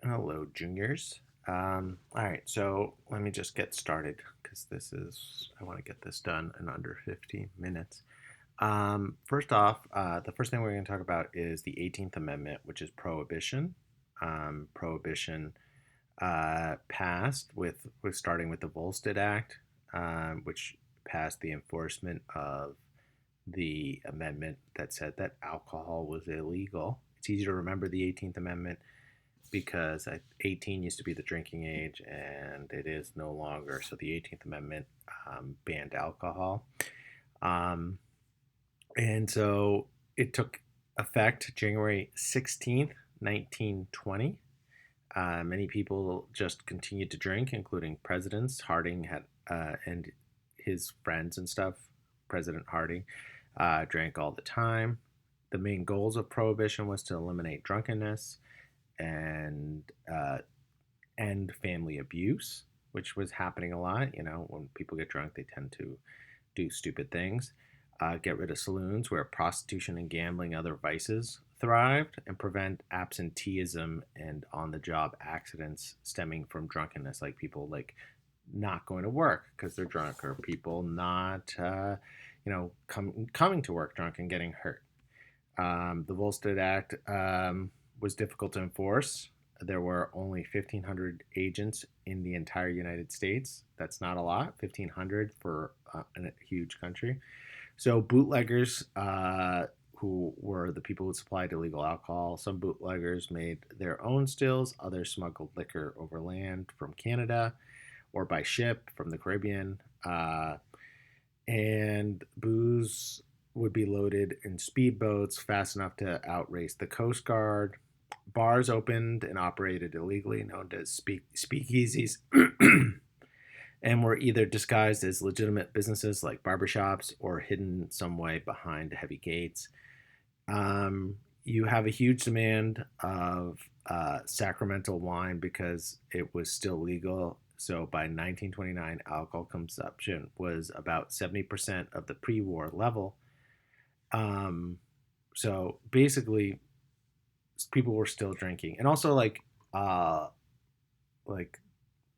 Hello, juniors. All right, so let me just get started because I want to get this done in under 15 minutes. First off, the first thing we're going to talk about is the 18th Amendment, which is prohibition. Prohibition passed with starting with the Volstead Act, which passed the enforcement of the amendment that said that alcohol was illegal. It's easy to remember the 18th Amendment because 18 used to be the drinking age and it is no longer. So the 18th Amendment banned alcohol. And so it took effect January 16th, 1920. Many people just continued to drink, including presidents. Harding had and his friends and stuff. President Harding drank all the time. The main goals of prohibition was to eliminate drunkenness and end family abuse, which was happening a lot. You know, when people get drunk, they tend to do stupid things. Get rid of saloons where prostitution and gambling, other vices thrived, and prevent absenteeism and on-the-job accidents stemming from drunkenness, like people not going to work because they're drunk, or people not, coming to work drunk and getting hurt. The Volstead Act was difficult to enforce. There were only 1,500 agents in the entire United States. That's not a lot, 1,500 for a huge country. So bootleggers, who were the people who supplied illegal alcohol, some bootleggers made their own stills, others smuggled liquor overland from Canada or by ship from the Caribbean. And booze would be loaded in speedboats fast enough to outrace the Coast Guard. Bars opened and operated illegally, known as speakeasies, and were either disguised as legitimate businesses like barbershops or hidden some way behind heavy gates. You have a huge demand of sacramental wine because it was still legal. So by 1929, alcohol consumption was about 70% of the pre-war level. So basically, people were still drinking, and also like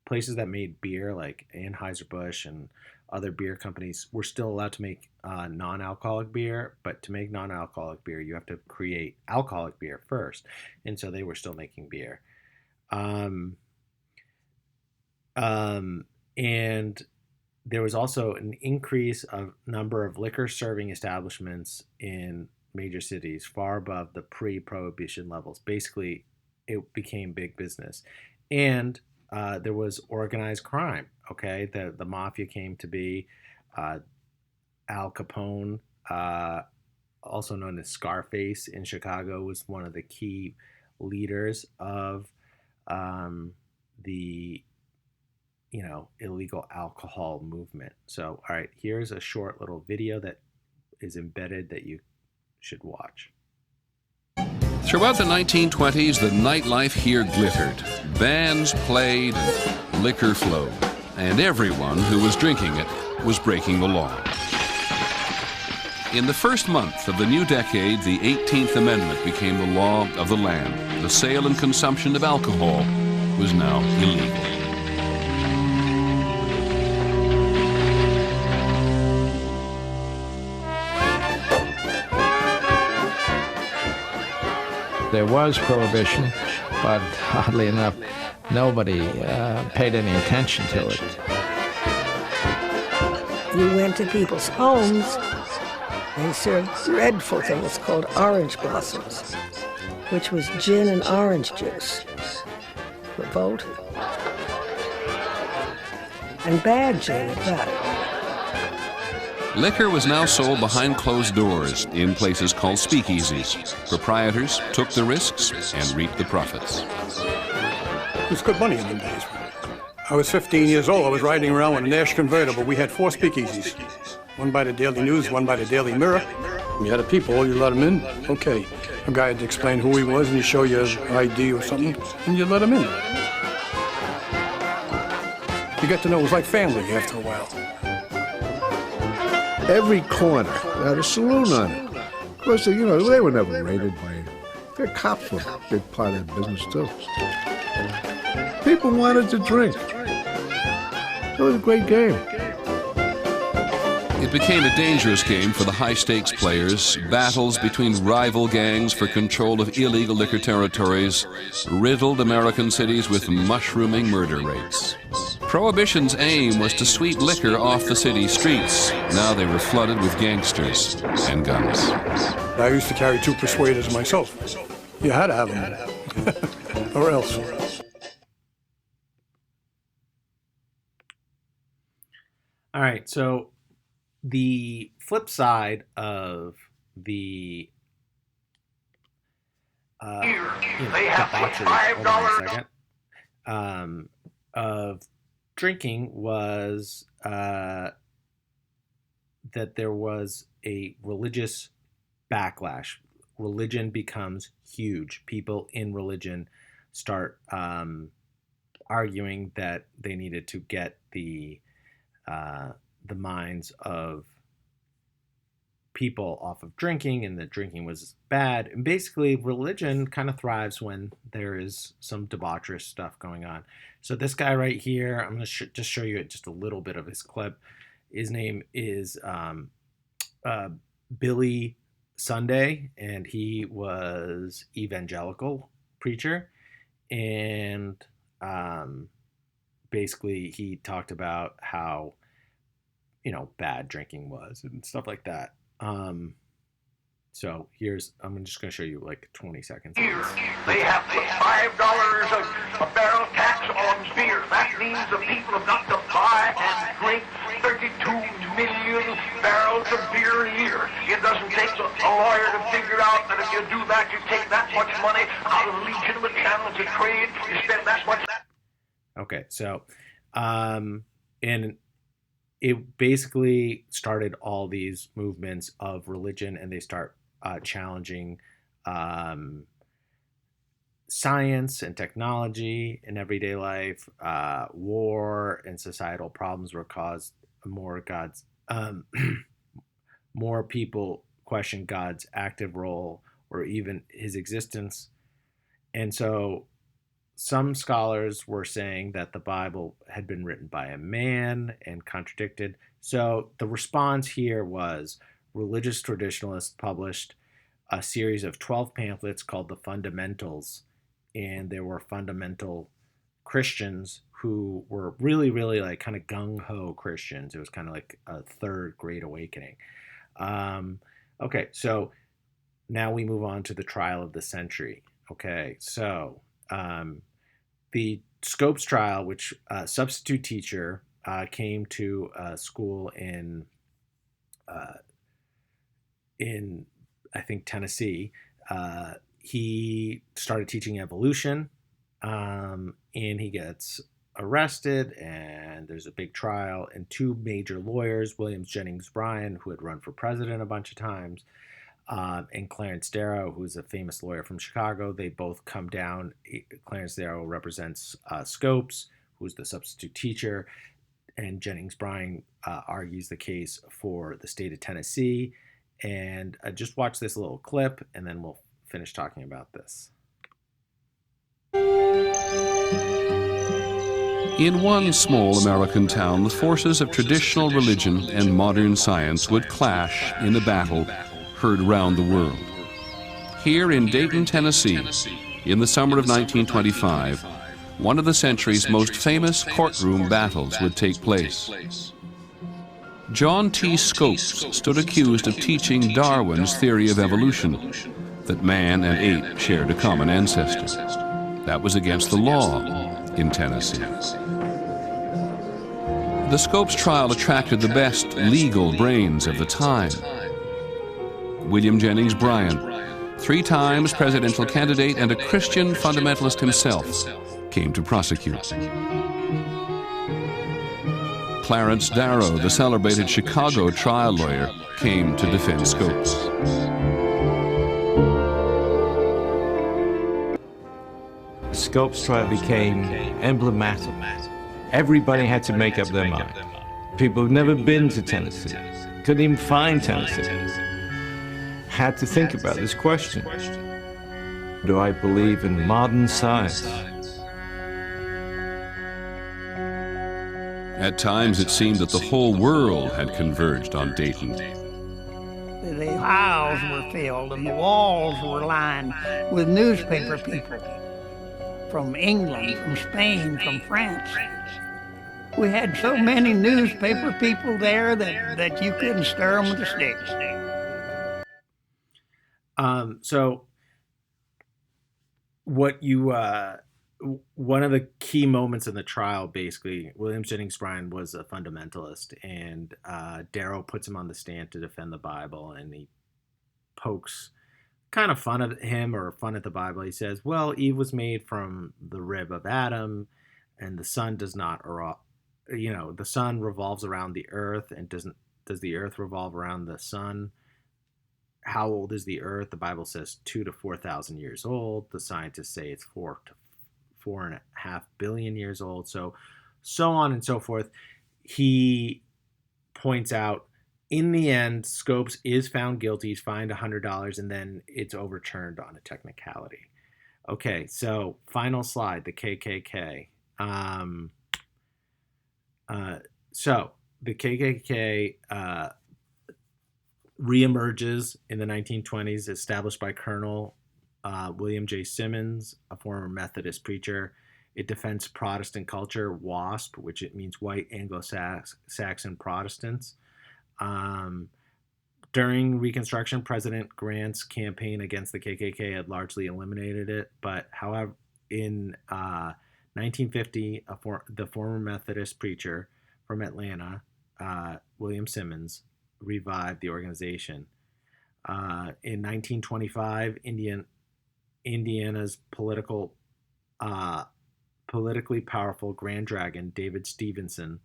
places that made beer, like Anheuser-Busch and other beer companies, were still allowed to make non-alcoholic beer. But to make non-alcoholic beer, you have to create alcoholic beer first, and so they were still making beer. And there was also an increase of number of liquor serving establishments in major cities, far above the pre-prohibition levels. Basically, it became big business. And there was organized crime. Okay, the mafia came to be. Al Capone, also known as Scarface in Chicago, was one of the key leaders of the illegal alcohol movement. So, all right, here's a short little video that is embedded that you should watch. Throughout the 1920s, the nightlife here glittered. Bands played, liquor flowed, and everyone who was drinking it was breaking the law. In the first month of the new decade, the 18th Amendment became the law of the land. The sale and consumption of alcohol was now illegal. There was prohibition, but oddly enough, nobody paid any attention to it. You went to people's homes, they served dreadful things called orange blossoms, which was gin and orange juice. Revolting. And bad gin at that. Liquor was now sold behind closed doors in places called speakeasies. Proprietors took the risks and reaped the profits. It was good money in them days. I was 15 years old. I was riding around with a Nash convertible. We had 4 speakeasies. One by the Daily News, one by the Daily Mirror. You had a people, you let them in. Okay. A guy had to explain who he was, and he'd show you his ID or something, and you let him in. You get to know it was like family after a while. Every corner had a saloon on it. Of course, they were never raided by The cops were a big part of the business, too. People wanted to drink. It was a great game. It became a dangerous game for the high-stakes players. Battles between rival gangs for control of illegal liquor territories riddled American cities with mushrooming murder rates. Prohibition's aim was to sweep liquor off the city streets. Now they were flooded with gangsters and guns. I used to carry 2 persuaders myself. You had to have them, or else. All right, so the flip side of the debauchery, hold on a second, of drinking was that there was a religious backlash. Religion becomes huge. People in religion start arguing that they needed to get the minds of people off of drinking, and that drinking was bad. And basically, religion kind of thrives when there is some debaucherous stuff going on. So this guy right here, I'm going to just show you just a little bit of his clip. His name is Billy Sunday, and he was evangelical preacher. And basically, he talked about how, bad drinking was and stuff like that. So I'm just going to show you like 20 seconds. Here, they have put $5 a barrel tax on beer. That means the people have got to buy and drink 32 million barrels of beer a year. It doesn't take a lawyer to figure out that if you do that, you take that much money out of legitimate channels of trade. You spend that much. Okay, so, and it basically started all these movements of religion, and they start challenging science and technology in everyday life. War and societal problems were caused. More people question God's active role or even his existence. And so some scholars were saying that the Bible had been written by a man and contradicted. So the response here was religious traditionalists published a series of 12 pamphlets called the Fundamentals, and there were fundamental Christians who were really, really like kind of gung-ho Christians. It was kind of like a third Great Awakening. Okay, so now we move on to the trial of the century. Okay, so the Scopes trial, which a substitute teacher came to a school in I think Tennessee. He started teaching evolution, and he gets arrested, and there's a big trial, and 2 major lawyers, William Jennings Bryan, who had run for president a bunch of times, and Clarence Darrow, who's a famous lawyer from Chicago, they both come down. Clarence Darrow represents Scopes, who's the substitute teacher, and Jennings Bryan argues the case for the state of Tennessee. And just watch this little clip, and then we'll finish talking about this. In one small American town, the forces of traditional religion and modern science would clash in a battle heard round the world. Here in Dayton, Tennessee, in the summer of 1925, one of the century's most famous courtroom battles would take place. John T. Scopes stood accused of teaching Darwin's theory of evolution, that man and ape shared a common ancestor. That was against the law in Tennessee. The Scopes trial attracted the best legal brains of the time. William Jennings Bryan, 3 times presidential candidate and a Christian fundamentalist himself, came to prosecute. Clarence Darrow, the celebrated Chicago trial lawyer, came to defend Scopes. Scopes trial became emblematic. Everybody had to make up their mind. People who've never been to Tennessee, couldn't even find Tennessee, had to think about this question. Do I believe in modern science? At times, it seemed that the whole world had converged on Dayton. The aisles were filled and the walls were lined with newspaper people from England, from Spain, from France. We had so many newspaper people there that you couldn't stir them with a stick. So what you one of the key moments in the trial, basically, William Jennings Bryan was a fundamentalist, and Darrow puts him on the stand to defend the Bible, and he pokes kind of fun at him or fun at the Bible. He says, well, Eve was made from the rib of Adam, and the sun does not, the sun revolves around the earth, and does the earth revolve around the sun? How old is the earth? The Bible says 2,000 to 4,000 years old. The scientists say it's 4 to 4.5 billion years old. So on and so forth. He points out, in the end, Scopes is found guilty. He's fined $100, and then it's overturned on a technicality. Okay, so final slide, the KKK. So the KKK reemerges in the 1920s, established by Colonel William J. Simmons, a former Methodist preacher. It defends Protestant culture, WASP, which it means White Anglo-Saxon Protestants. During Reconstruction, President Grant's campaign against the KKK had largely eliminated it. But however, in 1950, the former Methodist preacher from Atlanta, William Simmons, revived the organization. In 1925, Indiana's politically powerful Grand Dragon, David Stevenson,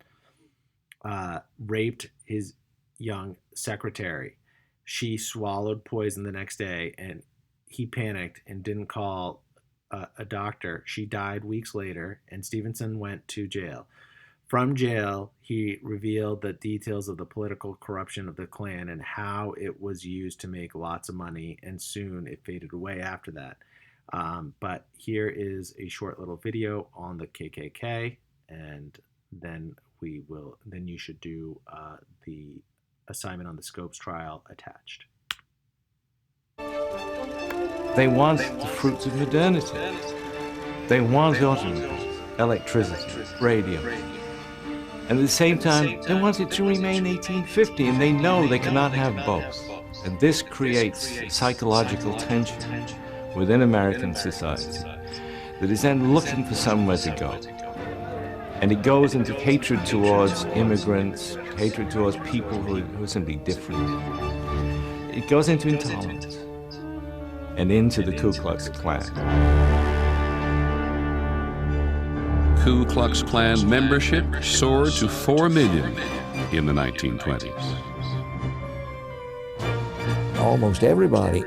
raped his young secretary. She swallowed poison the next day, and he panicked and didn't call a doctor. She died weeks later, and Stevenson went to jail. From jail, he revealed the details of the political corruption of the Klan and how it was used to make lots of money, and soon it faded away after that. But here is a short little video on the KKK, and then you should do the assignment on the Scopes trial attached. They want the fruits of modernity. They want automobiles, electricity, radio. And at the same time, they want it to remain 1850, and they know they cannot have both. And this creates psychological tension within American society that is then looking for somewhere to go. And it goes into hatred towards immigrants, hatred towards people who are simply different. It goes into intolerance and into the Ku Klux Klan. Ku Klux Klan membership soared to 4 million in the 1920s. Almost everybody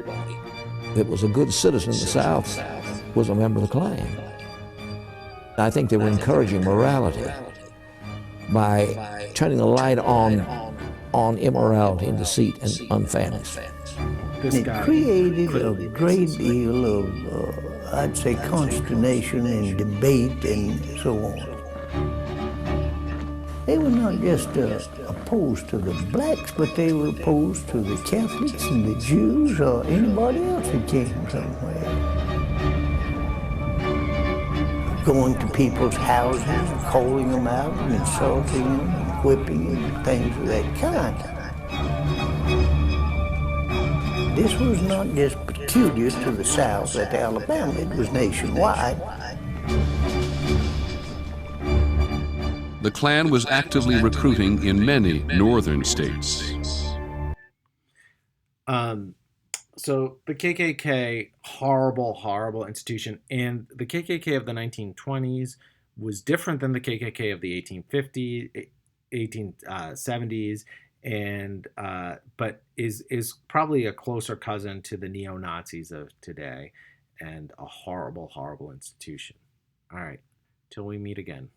that was a good citizen in the South was a member of the Klan. I think they were encouraging morality by turning the light on immorality and deceit and unfairness. It created a great deal of, I'd say, consternation and debate and so on. They were not just opposed to the blacks, but they were opposed to the Catholics and the Jews or anybody else that came from somewhere. Going to people's houses and calling them out and insulting them and whipping them and things of that kind. This was not just peculiar to the South at Alabama, it was nationwide. The Klan was actively recruiting in many northern states. So the KKK, horrible institution, and the KKK of the 1920s was different than the KKK of the 1850s, 1870s, and but is probably a closer cousin to the neo-Nazis of today, and a horrible institution. All right, till we meet again.